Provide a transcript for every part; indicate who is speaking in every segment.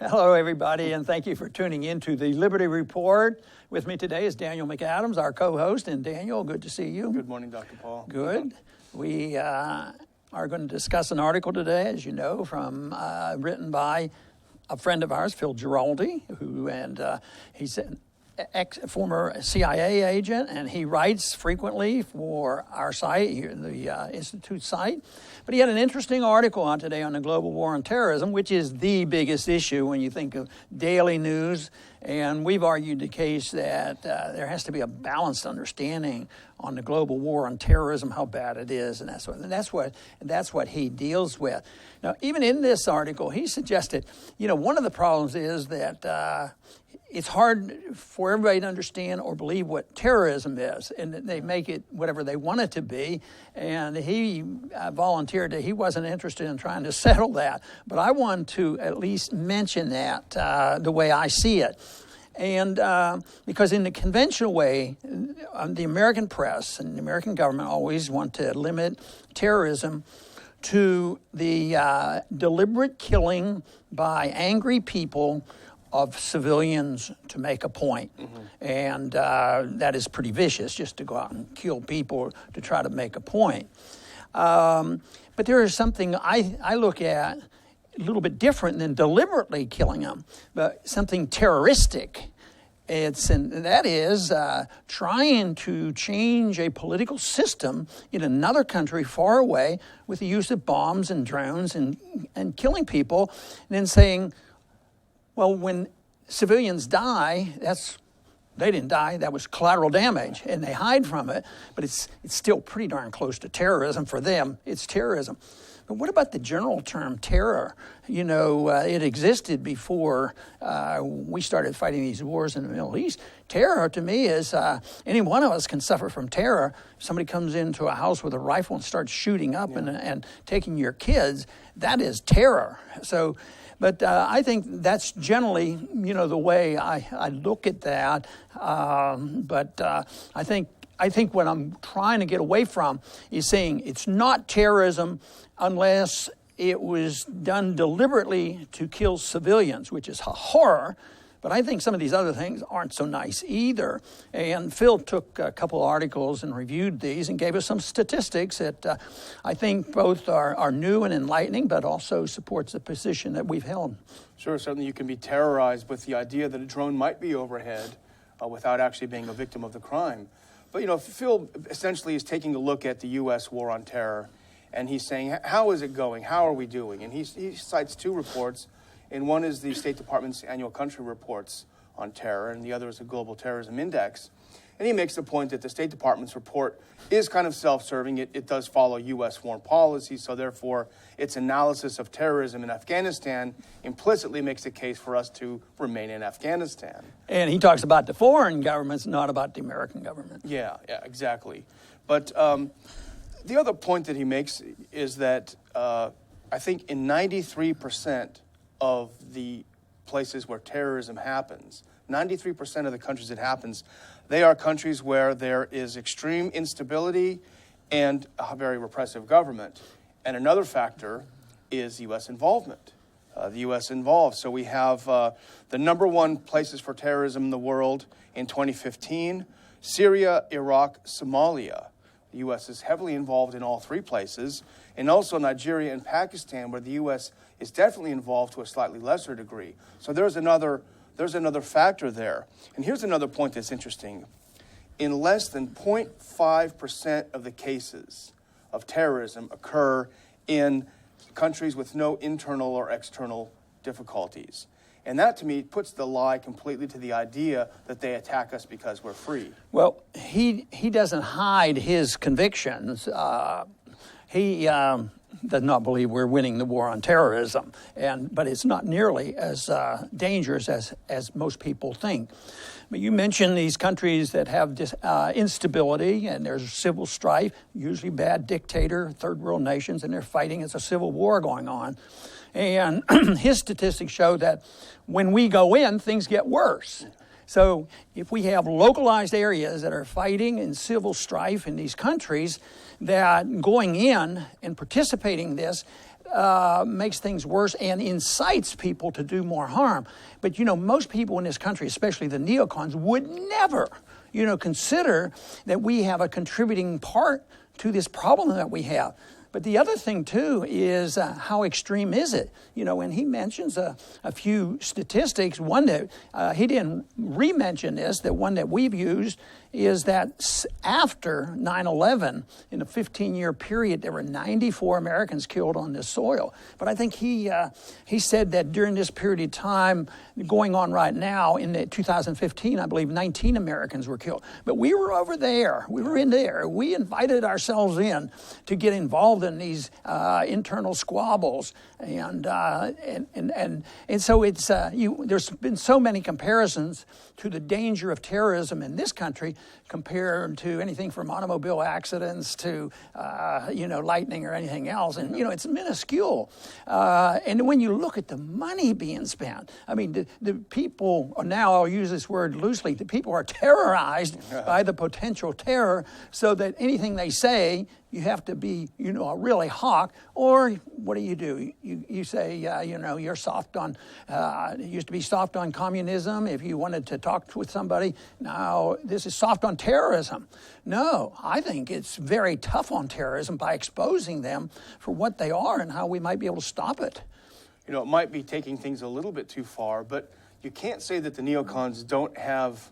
Speaker 1: Hello, everybody, and thank you for tuning in to the Liberty Report. With me today is Daniel McAdams, our co-host. And Daniel, good to see you.
Speaker 2: Good morning, Dr. Paul.
Speaker 1: Good. We are going to discuss an article today, as you know, written by a friend of ours, Phil Giraldi, he's an former CIA agent, and he writes frequently for our site, the Institute site. But he had an interesting article on today on the global war on terrorism, which is the biggest issue when you think of daily news. And we've argued the case that there has to be a balanced understanding on the global war on terrorism, how bad it is, and that's what he deals with. Now, even in this article, he suggested, one of the problems is that it's hard for everybody to understand or believe what terrorism is, and they make it whatever they want it to be. And he volunteered that he wasn't interested in trying to settle that, but I want to at least mention that the way I see it. And because in the conventional way, the American press and the American government always want to limit terrorism to the deliberate killing by angry people of civilians to make a point. Mm-hmm. And that is pretty vicious, just to go out and kill people to try to make a point. But there is something I look at a little bit different than deliberately killing them, but something terroristic. And that is trying to change a political system in another country far away with the use of bombs and drones and killing people, and then saying, well, when civilians die, they didn't die, that was collateral damage, and they hide from it, but it's still pretty darn close to terrorism for them. It's terrorism. But what about the general term terror? It existed before we started fighting these wars in the Middle East. Terror, to me, is any one of us can suffer from terror. If somebody comes into a house with a rifle and starts shooting up and taking your kids, that is terror. But I think that's generally, the way I look at that. But I think what I'm trying to get away from is saying it's not terrorism unless it was done deliberately to kill civilians, which is a horror. But I think some of these other things aren't so nice either. And Phil took a couple articles and reviewed these and gave us some statistics that I think both are new and enlightening, but also supports the position that we've held.
Speaker 2: Sure, certainly you can be terrorized with the idea that a drone might be overhead without actually being a victim of the crime. But, Phil essentially is taking a look at the U.S. war on terror, and he's saying, how is it going? How are we doing? And he cites two reports. And one is the State Department's annual country reports on terror, and the other is a global terrorism index. And he makes the point that the State Department's report is kind of self-serving. It does follow U.S. foreign policy, so therefore its analysis of terrorism in Afghanistan implicitly makes a case for us to remain in Afghanistan.
Speaker 1: And he talks about the foreign governments, not about the American government.
Speaker 2: Yeah, exactly. But the other point that he makes is that I think in 93% of the places where terrorism happens, 93% of the countries it happens, they are countries where there is extreme instability and a very repressive government. And another factor is U.S. involvement. The U.S. involved. So we have the number one places for terrorism in the world in 2015, Syria, Iraq, Somalia. The U.S. is heavily involved in all three places, and also Nigeria and Pakistan, where the U.S. is definitely involved to a slightly lesser degree. So there's another factor there. And here's another point that's interesting. In less than 0.5% of the cases of terrorism occur in countries with no internal or external difficulties. And that, to me, puts the lie completely to the idea that they attack us because we're free.
Speaker 1: Well, he doesn't hide his convictions. He does not believe we're winning the war on terrorism, but it's not nearly as dangerous as most people think. But you mentioned these countries that have instability and there's civil strife, usually bad dictator, third world nations, and they're fighting. It's a civil war going on. And his statistics show that when we go in, things get worse. So if we have localized areas that are fighting in civil strife in these countries, that going in and participating in this, makes things worse and incites people to do more harm. But, most people in this country, especially the neocons, would never, consider that we have a contributing part to this problem that we have. But the other thing, too, is how extreme is it? When he mentions a few statistics, one that he didn't re-mention this, that one that we've used is that after 9/11, in a 15-year period, there were 94 Americans killed on this soil. But I think he said that during this period of time going on right now, in 2015, I believe 19 Americans were killed. But we were over there. We were in there. We invited ourselves in to get involved in these internal squabbles, and so it's there's been so many comparisons to the danger of terrorism in this country compared to anything from automobile accidents to lightning or anything else, and it's minuscule. And when you look at the money being spent, I mean, the people are now, I'll use this word loosely, the people are terrorized by the potential terror, so that anything they say, you have to be, a really hawk, or what do? You say, you're soft on, it used to be soft on communism if you wanted to talk with somebody. Now, this is soft on terrorism. No, I think it's very tough on terrorism by exposing them for what they are and how we might be able to stop it.
Speaker 2: It might be taking things a little bit too far, but you can't say that the neocons don't have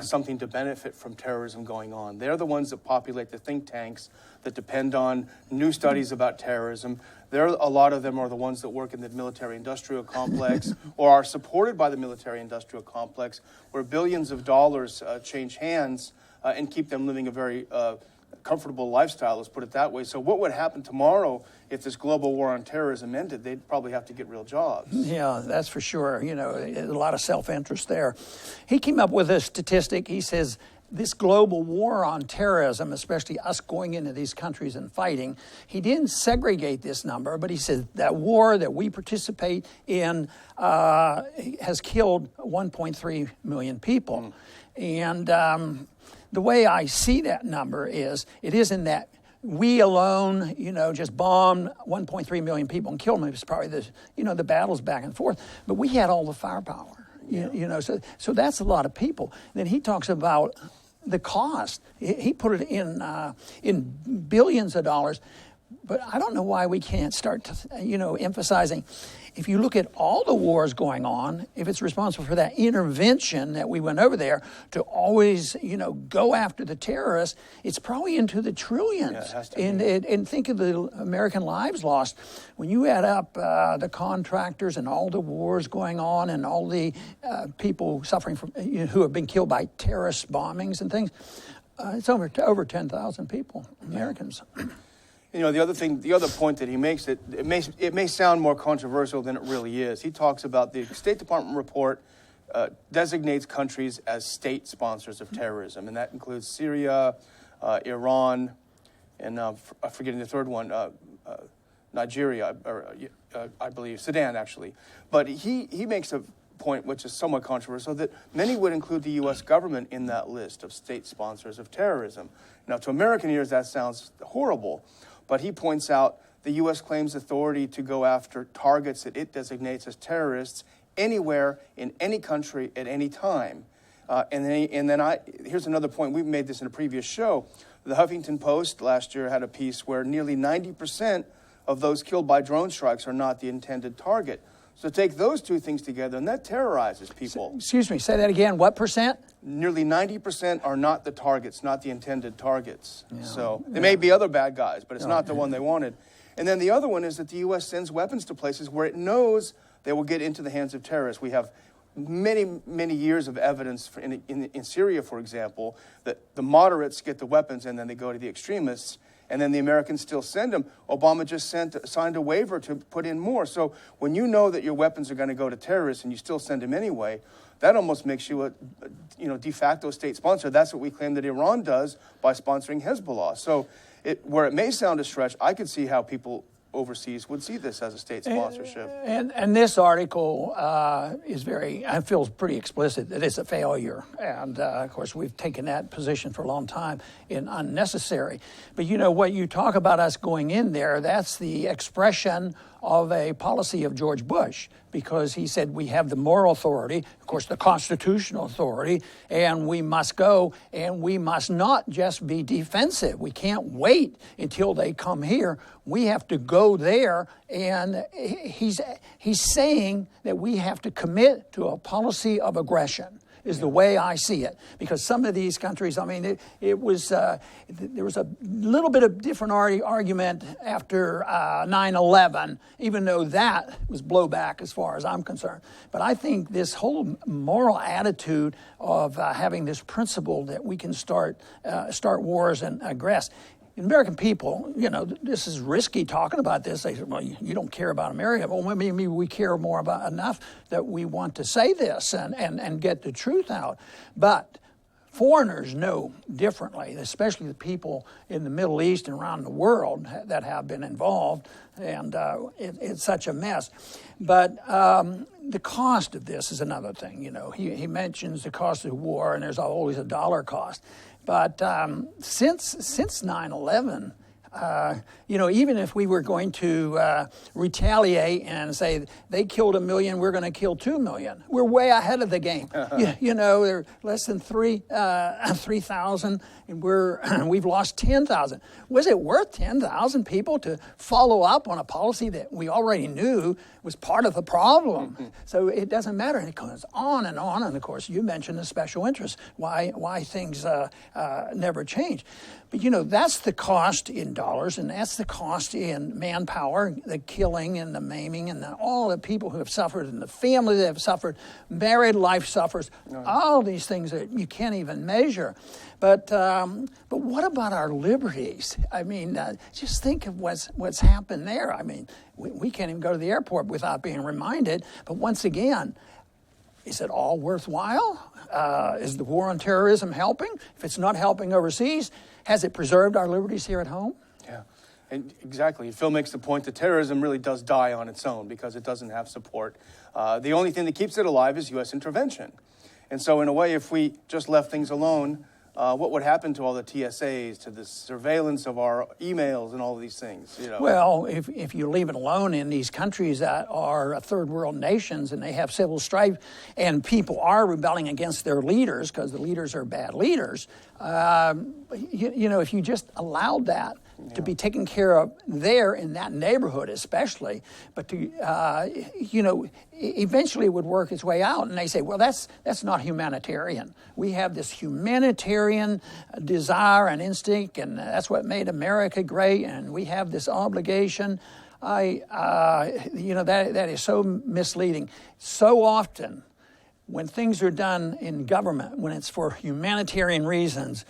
Speaker 2: something to benefit from terrorism going on. They're the ones that populate the think tanks that depend on new studies about terrorism. A lot of them are the ones that work in the military-industrial complex or are supported by the military-industrial complex, where billions of dollars change hands and keep them living a very comfortable lifestyle, let's put it that way. So what would happen tomorrow if this global war on terrorism ended? They'd probably have to get real jobs.
Speaker 1: Yeah, that's for sure. A lot of self-interest there. He came up with a statistic. He says this global war on terrorism, especially us going into these countries and fighting, he didn't segregate this number, but he said that war that we participate in has killed 1.3 million people. And the way I see that number is, it isn't that we alone, just bombed 1.3 million people and killed them. It was probably the battles back and forth. But we had all the firepower, so that's a lot of people. Then he talks about the cost. He put it in billions of dollars. But I don't know why we can't start to, emphasizing, if you look at all the wars going on, if it's responsible for that intervention that we went over there to always, go after the terrorists, it's probably into the trillions.
Speaker 2: Yeah, it has to be.
Speaker 1: And think of the American lives lost. When you add up the contractors and all the wars going on and all the people suffering from, who have been killed by terrorist bombings and things, it's over 10,000 people, Americans.
Speaker 2: The other point that he makes, it may sound more controversial than it really is. He talks about the State Department report designates countries as state sponsors of terrorism, and that includes Syria, Iran, and I'm forgetting the third one, Nigeria, or I believe Sudan, actually. But he makes a point which is somewhat controversial, that many would include the U.S. government in that list of state sponsors of terrorism. Now, to American ears, that sounds horrible. But he points out the U.S. claims authority to go after targets that it designates as terrorists anywhere, in any country, at any time. Here's another point. We've made this in a previous show. The Huffington Post last year had a piece where nearly 90% of those killed by drone strikes are not the intended target. So take those two things together, and that terrorizes people.
Speaker 1: Excuse me, say that again. What percent?
Speaker 2: Nearly 90% are not the targets, not the intended targets. Yeah. So there may be other bad guys, but it's not the one they wanted. And then the other one is that the U.S. sends weapons to places where it knows they will get into the hands of terrorists. We have many, many years of evidence in Syria, for example, that the moderates get the weapons and then they go to the extremists. And then the Americans still send them. Obama just signed a waiver to put in more. So when you know that your weapons are going to go to terrorists and you still send them anyway, that almost makes you a de facto state sponsor. That's what we claim that Iran does by sponsoring Hezbollah. So where it may sound a stretch, I could see how people overseas would see this as a state sponsorship.
Speaker 1: And this article feels pretty explicit that it's a failure. And of course, we've taken that position for a long time in unnecessary. But what you talk about us going in there, that's the expression of a policy of George Bush, because he said we have the moral authority, of course the constitutional authority, and we must go, and we must not just be defensive. We can't wait until they come here. We have to go there, and he's saying that we have to commit to a policy of aggression, is the way I see it. Because some of these countries, I mean, there was a little bit of different argument after 9/11, even though that was blowback as far as I'm concerned. But I think this whole moral attitude of having this principle that we can start wars and aggress. American people, this is risky talking about this. They say, well, you don't care about America. Well, maybe we care more about enough that we want to say this and get the truth out. But foreigners know differently, especially the people in the Middle East and around the world that have been involved, and it's such a mess. But the cost of this is another thing. He mentions the cost of war, and there's always a dollar cost. But since 9/11, even if we were going to retaliate and say they killed 1 million, we're going to kill 2 million, we're way ahead of the game. They're less than 3,000, and we've lost 10,000. Was it worth 10,000 people to follow up on a policy that we already knew was part of the problem? So it doesn't matter. It goes on, and of course, you mentioned the special interests, why things never change. But that's the cost in dollars, and that's the cost in manpower, the killing and the maiming, and all the people who have suffered, and the family that have suffered, married life suffers, all these things that you can't even measure. But what about our liberties? I mean, just think of what's happened there. I mean, we can't even go to the airport without being reminded. But once again, is it all worthwhile? Is the war on terrorism helping? If it's not helping overseas, has it preserved our liberties here at home?
Speaker 2: Yeah, and exactly. Phil makes the point that terrorism really does die on its own because it doesn't have support. The only thing that keeps it alive is U.S. intervention. And so in a way, if we just left things alone, what would happen to all the TSAs, to the surveillance of our emails and all of these things?
Speaker 1: Well, if you leave it alone in these countries that are third world nations and they have civil strife and people are rebelling against their leaders because the leaders are bad leaders, if you just allowed that to be taken care of there in that neighborhood especially, but to, eventually it would work its way out. And they say, well, that's not humanitarian. We have this humanitarian desire and instinct, and that's what made America great, and we have this obligation. That is so misleading. So often, when things are done in government, when it's for humanitarian reasons,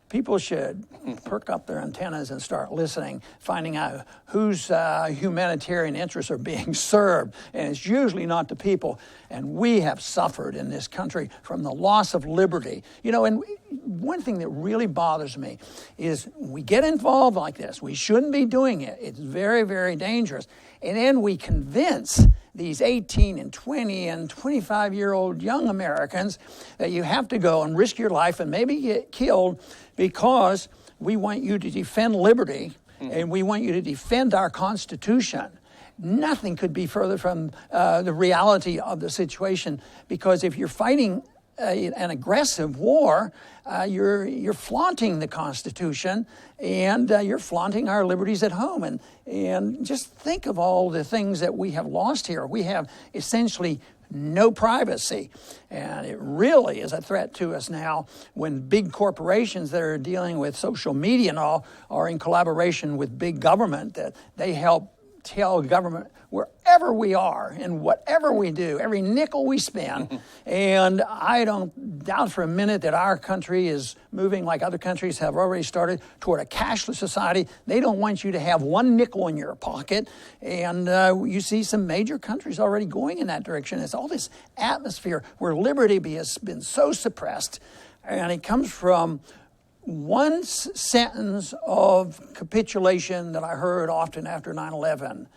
Speaker 1: people should perk up their antennas and start listening, finding out whose humanitarian interests are being served. And it's usually not the people. And we have suffered in this country from the loss of liberty. And one thing that really bothers me is we get involved like this. We shouldn't be doing it. It's very, very dangerous. And then we convince these 18 and 20 and 25-year-old young Americans that you have to go and risk your life and maybe get killed because we want you to defend liberty and we want you to defend our Constitution. Nothing could be further from the reality of the situation, because if you're fighting an aggressive war, you're flaunting the Constitution and you're flaunting our liberties at home. And just think of all the things that we have lost here. We have essentially no privacy. And it really is a threat to us now when big corporations that are dealing with social media and all are in collaboration with big government, that they help tell government wherever we are and whatever we do, every nickel we spend. And I don't doubt for a minute that our country is moving, like other countries have already started, toward a cashless society. They don't want you to have one nickel in your pocket. And you see some major countries already going in that direction. It's all this atmosphere where liberty has been so suppressed. And it comes from one sentence of capitulation that I heard often after 9/11.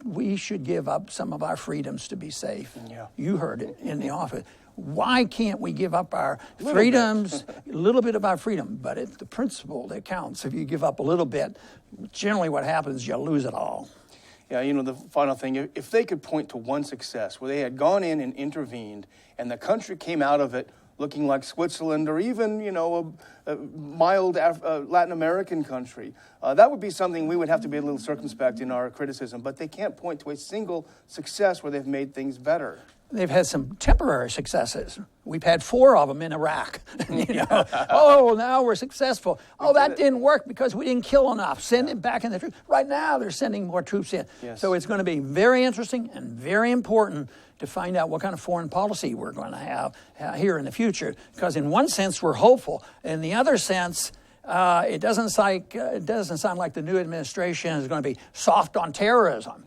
Speaker 1: We should give up some of our freedoms to be safe.
Speaker 2: Yeah.
Speaker 1: You heard it in the office. Why can't we give up our freedoms, a little bit of our freedom? But it's the principle that counts. If you give up a little bit, generally what happens is you lose it all.
Speaker 2: Yeah, the final thing, if they could point to one success where they had gone in and intervened and the country came out of it looking like Switzerland or even, a mild Latin American country, that would be something we would have to be a little circumspect in our criticism. But they can't point to a single success where they've made things better.
Speaker 1: They've had some temporary successes. We've had 4 of them in Iraq. Oh, now we're successful. Oh, that didn't work because we didn't kill enough. Send it back in the troops. Right now, they're sending more troops in.
Speaker 2: Yes.
Speaker 1: So it's going to be very interesting and very important to find out what kind of foreign policy we're going to have here in the future. Because in one sense, we're hopeful. In the other sense, it doesn't sound like the new administration is going to be soft on terrorism.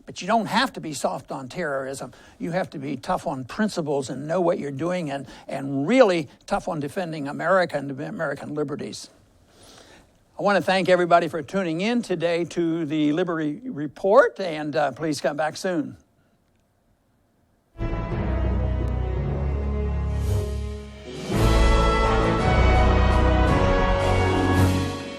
Speaker 1: But you don't have to be soft on terrorism. You have to be tough on principles and know what you're doing and really tough on defending America and American liberties. I want to thank everybody for tuning in today to the Liberty Report, and please come back soon.